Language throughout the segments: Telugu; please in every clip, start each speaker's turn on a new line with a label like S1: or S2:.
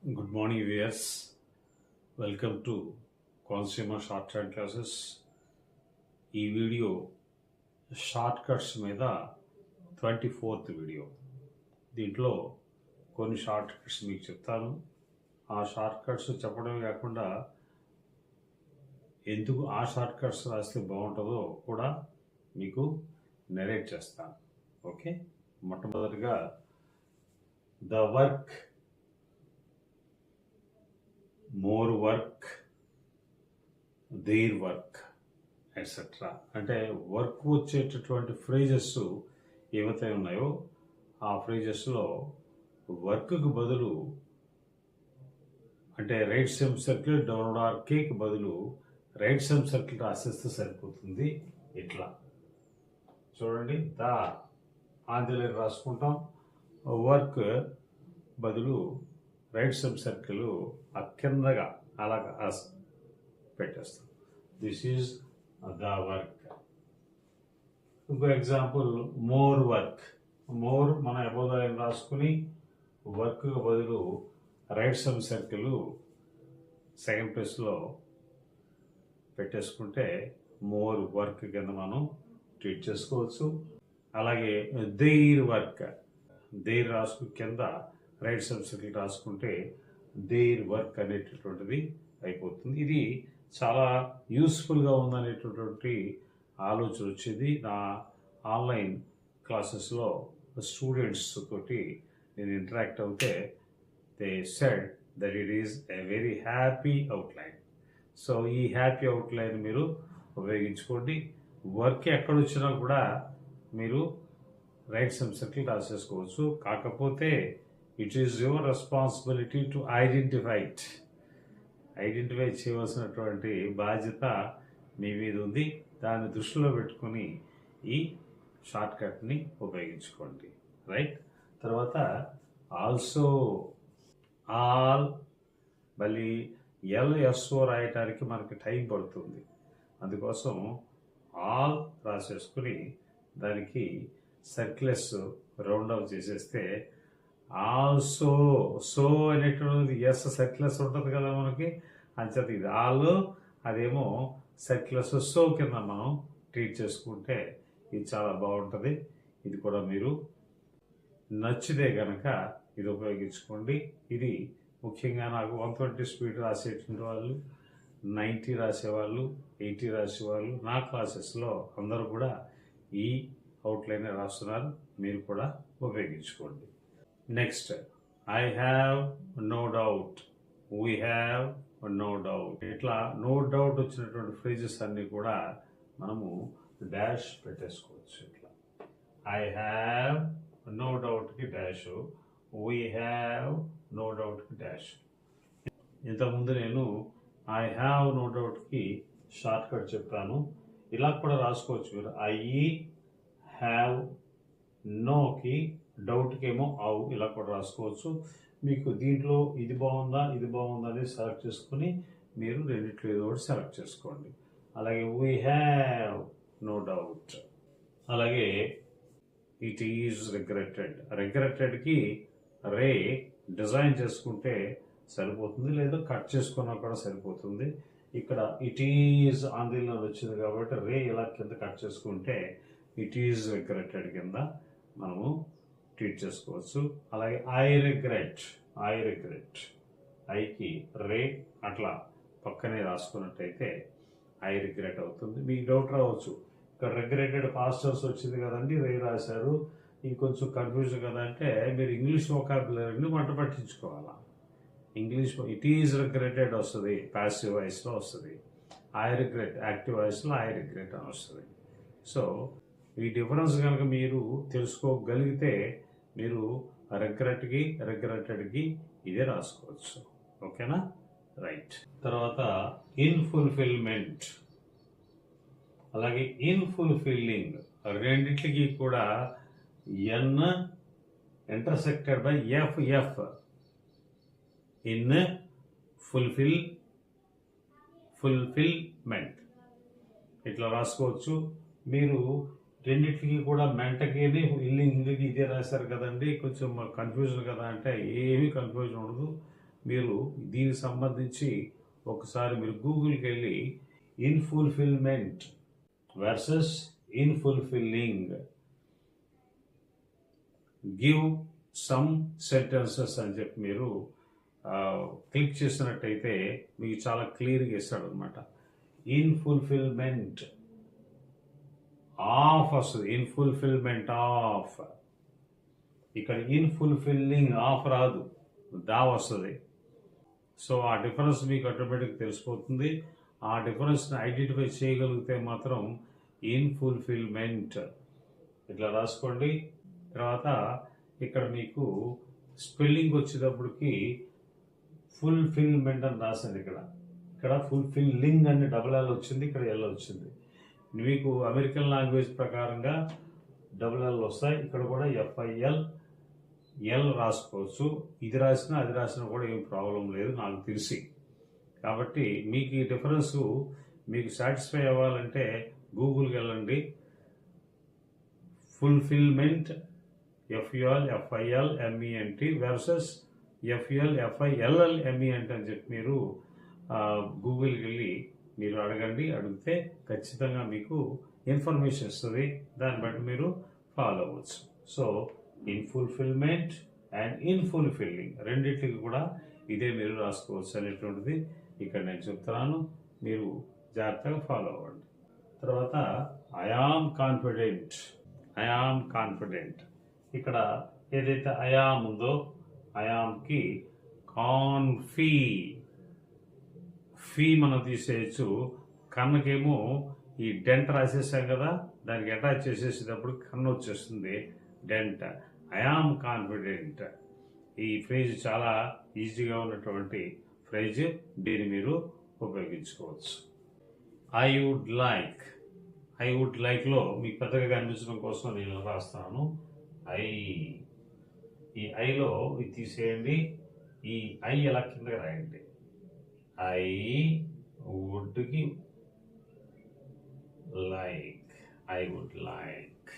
S1: Good morning, viewers. Welcome to Consumer Shorthand Classes. ఈ వీడియో షార్ట్ కట్స్ మీద 24th వీడియో. దీంట్లో కొన్ని షార్ట్ కట్స్ మీకు చెప్తాను. ఆ షార్ట్ కట్స్ చెప్పడమే కాకుండా ఎందుకు ఆ షార్ట్ కట్స్ రాస్తే బాగుంటుందో కూడా మీకు నెరేట్ చేస్తాను. ఓకే, మొట్టమొదటిగా the work, more work, their work, etcetera. అంటే వర్క్ వచ్చేటటువంటి ఫ్రేజెస్ ఏవైతే ఉన్నాయో ఆ ఫ్రేజెస్లో వర్క్కి బదులు అంటే right sem circle down are cake బదులు రైట్ సెమ్ సర్కిల్ రాసేస్తే సరిపోతుంది. ఇట్లా చూడండి, ద ఆంజనేయులు రాసుకుంటాం, వర్క్ బదులు రైట్ సబ్ సర్కిల్ ఆ కిందగా అలా పెట్టేస్తాం. This is the work. ఇంకో ఎగ్జాంపుల్ మోర్ వర్క్. మోర్ మన అబోధాలను రాసుకుని వర్క్ బదులు రైట్ సబ్ సర్కిల్ సెకండ్ ప్లేస్లో పెట్టేసుకుంటే మోర్ వర్క్ కింద మనం ట్రీట్ చేసుకోవచ్చు. అలాగే దేర్ వర్క్, దేర్ రాసుకు కింద రైట్ సబ్ సర్కిల్ రాసుకుంటే దేర్ వర్క్ అనేటటువంటిది అయిపోతుంది. ఇది చాలా యూస్ఫుల్గా ఉందనేటటువంటి ఆలోచన వచ్చింది నా ఆన్లైన్ క్లాసెస్లో స్టూడెంట్స్ తోటి నేను ఇంటరాక్ట్ అవుతే they said that it is a very happy outline. So ఈ హ్యాపీ అవుట్లైన్ మీరు ఉపయోగించుకోండి. వర్క్ ఎక్కడొచ్చినా కూడా మీరు రైట్ సబ్ సర్కిల్ రాసేసుకోవచ్చు. కాకపోతే it is your responsibility to identify చేయవలసినటువంటి బాధ్యత మీ మీద ఉంది. దాన్ని దృష్టిలో పెట్టుకుని ఈ షార్ట్ కట్ని ఉపయోగించుకోండి. రైట్. తర్వాత ఆల్సో, ఆల్, మళ్ళీ ఎల్ఎస్ఓ రాయటానికి మనకి టైం పడుతుంది. అందుకోసం ఆల్ రాసేసుకుని దానికి సర్కిల్స్ రౌండ్ ఆఫ్ చేసేస్తే ఆల్సో, సో అనేటువంటిది ఎస్ సర్కిల్స్ ఉంటుంది కదా మనకి, అంచేత ఇది ఆల్, అదేమో సర్కిల్స్ సో కింద మనం ట్రీట్ చేసుకుంటే ఇది చాలా బాగుంటుంది. ఇది కూడా మీరు నచ్చితే కనుక ఇది ఉపయోగించుకోండి. ఇది ముఖ్యంగా నాకు 120 స్పీడ్ రాసేటువంటి వాళ్ళు, 90 రాసేవాళ్ళు, 80 రాసేవాళ్ళు నా క్లాసెస్లో అందరూ కూడా ఈ అవుట్లైన్ రాస్తున్నారు. మీరు కూడా ఉపయోగించుకోండి. Next, I have no doubt, we have no doubt. ఇట్లా నో డౌట్ వచ్చినటువంటి ఫ్రేజెస్ అన్నీ కూడా మనము డాష్ పెట్టేసుకోవచ్చు. ఇట్లా ఐ హ్యావ్ నో డౌట్కి డాష్, వీ హ్యావ్ నో డౌట్కి డాష్. ఇంతకుముందు నేను ఐ హ్యావ్ నో డౌట్కి షార్ట్ కట్ చెప్పాను. ఇలా కూడా రాసుకోవచ్చు మీరు. ఐ హ్యావ్ నోకి డౌట్కి ఏమో అవు, ఇలా కూడా రాసుకోవచ్చు. మీకు దీంట్లో ఇది బాగుందా ఇది బాగుందా అనేది సెలెక్ట్ చేసుకుని మీరు రెండిట్లో ఏదో ఒకటి సెలెక్ట్ చేసుకోండి. అలాగే వీ హ్యావ్ నో డౌట్. అలాగే ఇట్ ఈజ్ రిగ్రెటెడ్. రిగ్రెటెడ్కి రే డిజైన్ చేసుకుంటే సరిపోతుంది, లేదా కట్ చేసుకున్నా కూడా సరిపోతుంది. ఇక్కడ ఇట్ ఈజ్ ఆంధ్రలో వచ్చింది కాబట్టి రే ఇలా కింద కట్ చేసుకుంటే ఇట్ ఈజ్ రిగ్రెటెడ్ కింద మనము ట్రీట్ చేసుకోవచ్చు. అలాగే ఐ రిగ్రెట్, ఐకి రే అట్లా పక్కనే రాసుకున్నట్టయితే ఐ రిగ్రెట్ అవుతుంది. మీకు డౌట్ రావచ్చు, ఇక్కడ రిగ్రెటెడ్ పాస్టర్స్ వచ్చింది కదండి, రే రాశారు, ఇది కొంచెం కన్ఫ్యూజన్ కదా అంటే మీరు ఇంగ్లీష్ వొకాబులరీని వంట పట్టించుకోవాలా. ఇంగ్లీష్ ఇట్ ఈజ్ రిగ్రెటెడ్ వస్తుంది, ప్యాసివ్ వాయిస్లో వస్తుంది. ఐ రిగ్రెట్ యాక్టివ్ వాయిస్లో ఐ రిగ్రెట్ అని వస్తుంది. సో ఈ డిఫరెన్స్ కనుక మీరు తెలుసుకోగలిగితే మీరు రిగ్రెటెడ్కి ఇదే రాసుకోవచ్చు. ఓకేనా? రైట్. తర్వాత ఇన్ఫుల్ఫిల్మెంట్, అలాగే ఇన్ఫుల్ఫిల్లింగ్, రెండిట్లకి కూడా N intersected by F, in fulfilment ఇట్లా రాసుకోవచ్చు. మీరు రెండింటికి కూడా మెంటకి ఇల్లింగ్కి ఇదే రాశారు కదండి, కొంచెం కన్ఫ్యూజన్ కదా అంటే ఏమీ కన్ఫ్యూజన్ ఉండదు. మీరు దీనికి సంబంధించి ఒకసారి మీరు గూగుల్కి వెళ్ళి ఇన్ఫుల్ఫిల్మెంట్ వర్సెస్ ఇన్ఫుల్ఫిల్లింగ్ గివ్ సమ్ సెంటెన్సెస్ అని చెప్పి మీరు క్లిక్ చేసినట్టయితే మీకు చాలా క్లియర్గా ఇస్తాడు అనమాట. ఇన్ఫుల్ఫిల్మెంట్ ఆఫ్ వస్తుంది, ఇన్ఫుల్ఫిల్మెంట్ ఆఫ్. ఇక్కడ ఇన్ఫుల్ఫిల్లింగ్ ఆఫ్ రాదు, దా వస్తుంది. సో ఆ డిఫరెన్స్ మీకు ఆటోమేటిక్గా తెలిసిపోతుంది. ఆ డిఫరెన్స్ని ఐడెంటిఫై చేయగలిగితే మాత్రం ఇన్ఫుల్ఫిల్మెంట్ ఇట్లా రాసుకోండి. తర్వాత ఇక్కడ మీకు స్పెల్లింగ్ వచ్చేటప్పటికి ఫుల్ఫిల్మెంట్ అని రాసింది. ఇక్కడ ఫుల్ఫిల్లింగ్ అని డబుల్ ఎల్ వచ్చింది, ఇక్కడ ఎల్ వచ్చింది. మీకు అమెరికన్ లాంగ్వేజ్ ప్రకారంగా డబుల్ ఎల్ వస్తాయి. ఇక్కడ కూడా FIL ఎల్ రాసుకోవచ్చు. ఇది రాసినా అది రాసినా కూడా ఏం ప్రాబ్లం లేదు నాకు తెలిసి. కాబట్టి మీకు ఈ డిఫరెన్స్ మీకు సాటిస్ఫై అవ్వాలంటే గూగుల్కి వెళ్ళండి. ఫుల్ఫిల్మెంట్ FULFILMENT వర్సెస్ FULFILLMENT అని చెప్పి మీరు గూగుల్కి వెళ్ళి మీరు అడగండి. అడిగితే ఖచ్చితంగా మీకు ఇన్ఫర్మేషన్ ఇస్తుంది. దాన్ని బట్టి మీరు ఫాలో అవ్వచ్చు. సో ఇన్ఫుల్ఫిల్మెంట్ అండ్ ఇన్ఫుల్ఫిల్లింగ్ రెండింటికి కూడా ఇదే మీరు రాసుకోవచ్చు అనేటువంటిది ఇక్కడ నేను చెప్తున్నాను. మీరు జాగ్రత్తగా ఫాలో అవ్వండి. తర్వాత ఐఆమ్ కాన్ఫిడెంట్. ఇక్కడ ఏదైతే ఐఆమ్ ఉందో ఐఆమ్కి ఫీ మనం తీసేయచ్చు. కన్నకేమో ఈ డెంట్ రాసేసాం కదా, దానికి అటాచ్ చేసేసేటప్పుడు కన్ను వచ్చేస్తుంది డెంట్. ఐఆమ్ కాన్ఫిడెంట్ ఈ ఫ్రేజ్ చాలా ఈజీగా ఉన్నటువంటి ఫ్రేజ్. దీన్ని మీరు ఉపయోగించుకోవచ్చు. ఐ వుడ్ లైక్లో మీకు పెద్దగా కనిపించడం కోసం నేను రాస్తాను. ఈ ఐలో ఇది తీసేయండి. ఈ ఐ ఎలా కిందకి రాయండి. ఐ వుడ్కి వుడ్ లైక్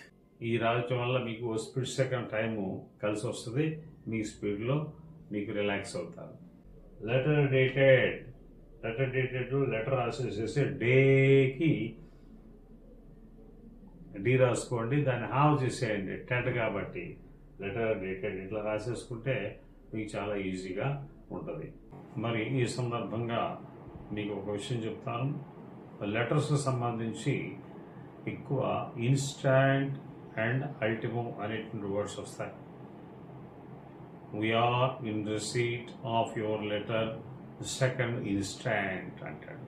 S1: ఈ రాయటం వల్ల మీకు స్పీడ్ సెకండ్ టైము కలిసి వస్తుంది. మీ స్పీడ్లో మీకు రిలాక్స్ అవుతారు. లెటర్ డేటెడ్ లెటర్ రాసేసేసి డేకి డి రాసుకోండి. దాన్ని హావ్ చేసేయండి, టెట్ కాబట్టి లెటర్ డేటెడ్ ఇట్లా రాసేసుకుంటే మీకు చాలా ఈజీగా ఉంటుంది. మరి ఈ సందర్భంగా మీకు ఒక విషయం చెప్తాను. లెటర్స్కి సంబంధించి ఎక్కువ ఇన్స్టాంట్ అండ్ అల్టిమో అనేటువంటి వర్డ్స్ వస్తాయి. We are in receipt of your letter second instant అంటాడు.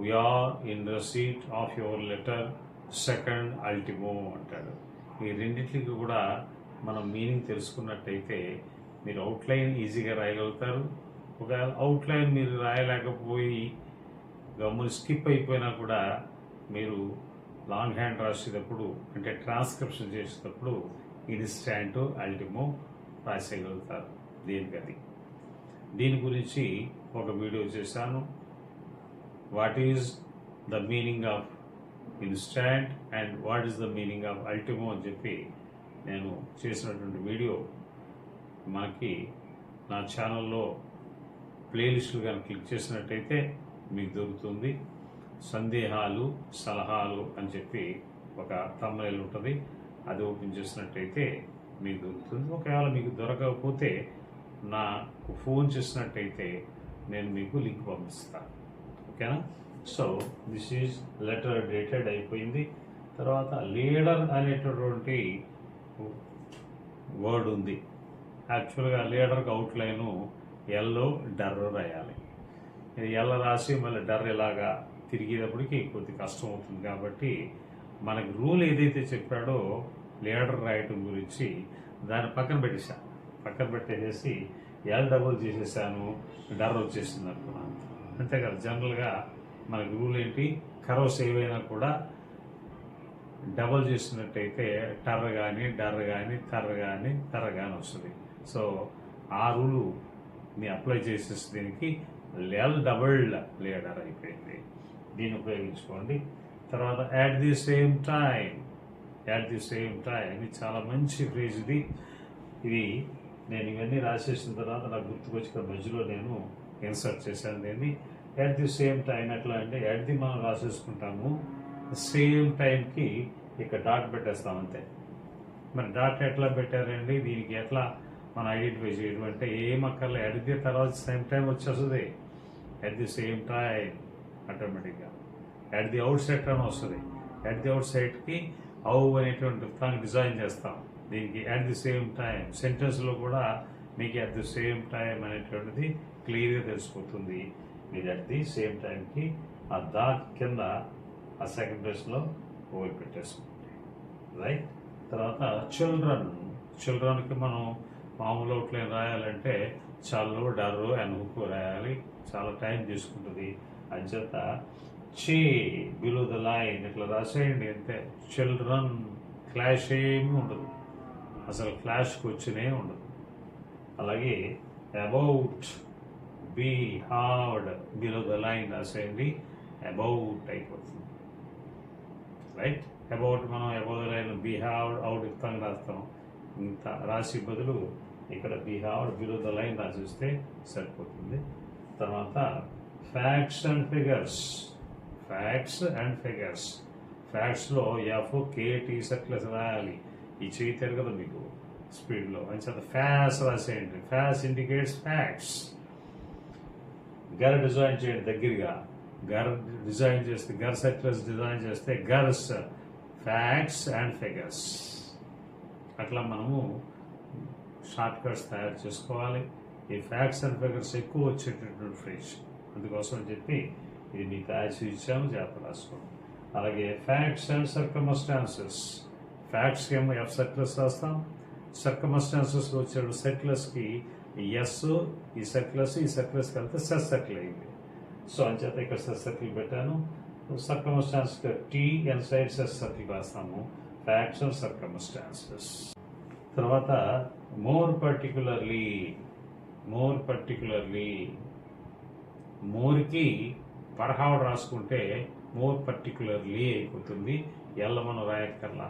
S1: We are in receipt of your letter second ultimo అంటాడు. ఈ రెండింటికి కూడా మనం మీనింగ్ తెలుసుకున్నట్టయితే మీరు అవుట్లైన్ ఈజీగా రాయగలుగుతారు. ఒకవేళ అవుట్లైన్ మీరు రాయలేకపోయి గమ్ముని స్కిప్ అయిపోయినా కూడా మీరు లాంగ్ హ్యాండ్ రాసేటప్పుడు అంటే ట్రాన్స్క్రిప్షన్ చేసేటప్పుడు ఇన్స్టాంట్ అల్టిమో రాసేయగలుగుతారు. దీని గురించి ఒక వీడియో చేశాను. What is the meaning of instant and what is the meaning of ultimo అని చెప్పి నేను చేసినటువంటి వీడియో మనకి నా ఛానల్లో ప్లేలిస్టులు కానీ క్లిక్ చేసినట్టయితే మీకు దొరుకుతుంది. సందేహాలు సలహాలు అని చెప్పి ఒక థంబ్నెయిల్ ఉంటుంది, అది ఓపెన్ చేసినట్టయితే మీకు దొరుకుతుంది. ఒకవేళ మీకు దొరకకపోతే నాకు ఫోన్ చేసినట్టయితే నేను మీకు లింక్ పంపిస్తాను. ఓకేనా? So this is letter dated అయిపోయింది. తర్వాత లీడర్ అనేటటువంటి వర్డ్ ఉంది. యాక్చువల్గా లీడర్కి అవుట్లైను ఎల్లో డర్ రాయాలి. ఎల్ల రాసి మళ్ళీ డర్ ఇలాగా తిరిగేటప్పటికి కొద్ది కష్టం అవుతుంది. కాబట్టి మనకి రూల్ ఏదైతే చెప్పాడో లీడర్ రాయటం గురించి దాన్ని పక్కన పెట్టేసేసి ఎల్ డబుల్ చేసేసాను, డర్ వచ్చేసింది అనుకున్నాను. అంతే కదా. జనరల్గా మనకి రూల్ ఏంటి, కరోస్ ఏవైనా కూడా డబుల్ చేసినట్టయితే టర్ర కానీ డర్ కానీ తర్ర కానీ వస్తుంది. సో ఆ రూలు మీ అప్లై చేసేసి దీనికి ఎల్ డబుల్ లీడర్ అయిపోయింది. దీన్ని ఉపయోగించుకోండి. తర్వాత యాట్ ది సేమ్ టైం ఇది చాలా మంచి ఫ్రేజ్. ఇది నేను ఇవన్నీ రాసేసిన తర్వాత నాకు గుర్తుకొచ్చి ఇక్కడ మధ్యలో నేను ఇన్సర్ట్ చేశాను దీన్ని. ఎట్ ది సేమ్ టైం ఎట్లా అంటే ఎట్ ది మనం రాసేసుకుంటాము, సేమ్ టైంకి ఇక్కడ డాట్ పెట్టేస్తాం అంతే. మరి డాట్ ఎట్లా పెట్టారండి, దీనికి ఎట్లా మనం ఐడెంటిఫై చేయడం అంటే ఏం అక్కర్లే, ఎట్ ది తర్వాత సేమ్ టైం వచ్చేస్తుంది. ఎట్ ది సేమ్ టైం ఆటోమేటిక్గా ఎట్ ది అవుట్ సైడ్ అని వస్తుంది. ఎట్ ది అవుట్ సైడ్కి ఔ అనేటువంటి దాన్ని డిజైన్ చేస్తాం. దీనికి ఎట్ ది సేమ్ టైం సెంటెన్స్లో కూడా మీకు ఎట్ ది సేమ్ టైం అనేటువంటిది క్లియర్గా తెలిసిపోతుంది. మీరు ఎట్ ది సేమ్ టైంకి ఆ డాట్ కింద ఆ సెకండ్ ప్లేస్లో ఓవర్ పెట్టేసుకోండి. రైట్. తర్వాత చిల్డ్రన్కి మనం మామూలు అవుట్లైన్ రాయాలంటే చల్లు డర్రు అండ్ హుక్కు రాయాలి, చాలా టైం తీసుకుంటుంది. అంచేత చే బిలో ద లైన్ ఇట్లా రాసేయండి అంతే. చిల్డ్రన్ క్లాష్ ఏమీ ఉండదు, అసలు క్లాష్కి వచ్చినే ఉండదు. అలాగే about be hard below the line రాసేయండి, అబౌట్ అయిపోతుంది. రైట్. అబౌట్ మనం about the line be hard out ఇస్తాను రాస్తాం, ఇంత రాసి బదులు ఇక్కడ be hard below the line రాసిస్తే సరిపోతుంది. తర్వాత ఫ్యాక్ట్స్ అండ్ ఫిగర్స్. ఫ్యాక్ట్స్లో FKT సెట్లెస్ రాయాలి. ఈ చేయితారు కదా మీకు స్పీడ్లో, అంచేత ఫ్యాస్ రాసేయండి. ఫ్యాస్ ఇండికేట్స్ ఫ్యాక్ట్స్. గర్ డిజైన్ చేయండి దగ్గరగా, గర్ డిజైన్ చేస్తే గర్ సెట్లెస్ డిజైన్ చేస్తే గర్స్ ఫ్యాక్ట్స్ అండ్ ఫిగర్స్. అట్లా మనము షార్ట్ కట్స్ తయారు చేసుకోవాలి. ఈ ఫ్యాక్ట్స్ అండ్ ఫిగర్స్ ఎక్కువ వచ్చేటటువంటి ఫ్రేజ్, అందుకోసం అని చెప్పి ఇది మీకు తయారు ఇచ్చాము, జాగ్రత్త రాసుకోండి. అలాగే ఫ్యాక్ట్స్ అండ్ సర్కమస్టాన్సెస్. ఫ్యాక్ట్స్కి ఏమో F సెట్లెస్ రాస్తాం, సర్కమస్టాన్సెస్కి వచ్చాడు సెట్లెస్కి ఎస్, ఈ సెట్లెస్ కలిపితే సెస్ సెటిల్ అయింది. సో అంచేత ఇక్కడ సెస్ సెటిల్ పెట్టాను. సర్కమస్టాన్స్కి T అండ్ సైడ్ సెస్ సెటిల్ రాస్తాము. Facts and circumstances. తర్వాత మోర్ పర్టికులర్లీ మోర్కి పర్హావడ్ రాసుకుంటే మోర్ పర్టికులర్లీ అయిపోతుంది. ఎల్ల మనం రాయక్కర్లా,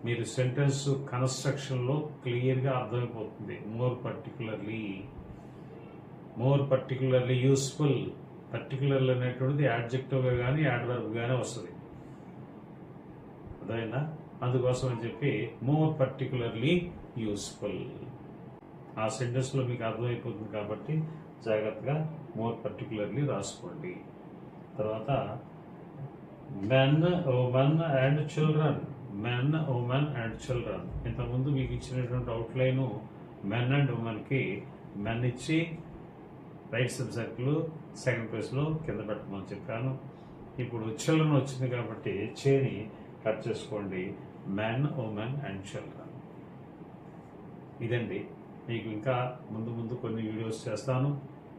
S1: మీరు సెంటెన్స్ కన్స్ట్రక్షన్లో క్లియర్గా అర్థమైపోతుంది. More particularly useful. పర్టికులర్లీ అనేటువంటిది యాడ్జెక్టివ్గా కానీ యాడ్వర్బ్ కానీ వస్తుంది, అదైనా అందుకోసం అని చెప్పి మోర్ పర్టికులర్లీ యూస్ఫుల్. ఆ సెంటెన్స్లో మీకు అర్థమైపోతుంది కాబట్టి జాగ్రత్తగా మోర్ పర్టికులర్లీ రాసుకోండి. తర్వాత మెన్ ఉమెన్ అండ్ చిల్డ్రన్. ఇంతకుముందు మీకు ఇచ్చినటువంటి అవుట్లైన్ మెన్ అండ్ ఉమెన్కి మెన్ ఇచ్చి రైట్ సబ్జెక్టులు సెకండ్ ప్లేస్లో కింద పెట్టమని చెప్పాను. ఇప్పుడు చిల్డ్రన్ వచ్చింది కాబట్టి చేని కట్ చేసుకోండి, మెన్ ఉమెన్ అండ్ చిల్డ్రన్. ఇదండి. మీకు ఇంకా ముందు కొన్ని వీడియోస్ చేస్తాను,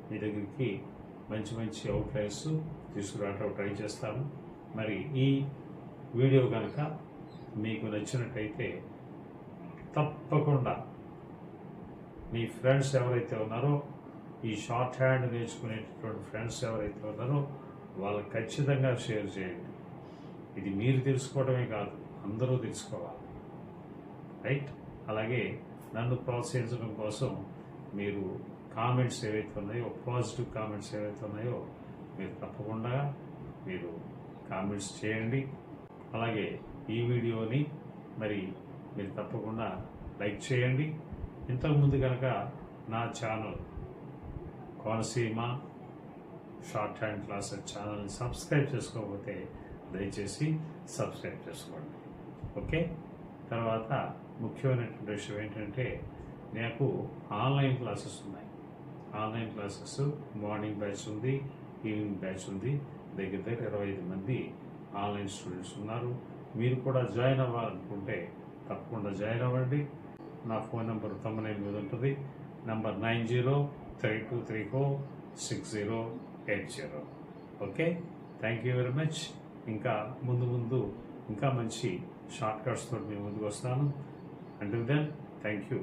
S1: మీ దగ్గరికి మంచి అవుట్లైన్స్ తీసుకురావటం ట్రై చేస్తాను. మరి ఈ వీడియో కనుక మీకు నచ్చినట్టయితే తప్పకుండా మీ ఫ్రెండ్స్ ఎవరైతే ఉన్నారో, ఈ షార్ట్ హ్యాండ్ నేర్చుకునేటటువంటి ఫ్రెండ్స్ ఎవరైతే ఉన్నారో వాళ్ళకి ఖచ్చితంగా షేర్ చేయండి. ఇది మీరు తెలుసుకోవడమే కాదు, అందరూ తెలుసుకోవాలి. రైట్. అలాగే నన్ను ప్రోత్సహించడం కోసం మీరు కామెంట్స్ ఏవైతే ఉన్నాయో, పాజిటివ్ కామెంట్స్ ఏవైతే ఉన్నాయో మీరు తప్పకుండా మీరు కామెంట్స్ చేయండి. అలాగే ఈ వీడియోని మరి మీరు తప్పకుండా లైక్ చేయండి. ఇంతకుముందు కనుక నా channel Konaseema short hand classes ఛానల్ని సబ్స్క్రైబ్ చేసుకోకపోతే దయచేసి సబ్స్క్రైబ్ చేసుకోండి. ఓకే. తర్వాత ముఖ్యమైనటువంటి విషయం ఏంటంటే, నాకు ఆన్లైన్ క్లాసెస్ ఉన్నాయి. ఆన్లైన్ క్లాసెస్ మార్నింగ్ బ్యాచ్ ఉంది, ఈవినింగ్ బ్యాచ్ ఉంది. దగ్గర 25 మంది ఆన్లైన్ స్టూడెంట్స్ ఉన్నారు. మీరు కూడా జాయిన్ అవ్వాలనుకుంటే తప్పకుండా జాయిన్ అవ్వండి. నా ఫోన్ నెంబర్ 99 మీద ఉంటుంది, number 9032346080. Okay. Thank you very much. ఇంకా ముందు ఇంకా మంచి షార్ట్ కట్స్ తోటి మేము ముందుకు వస్తాను. Until then, thank you.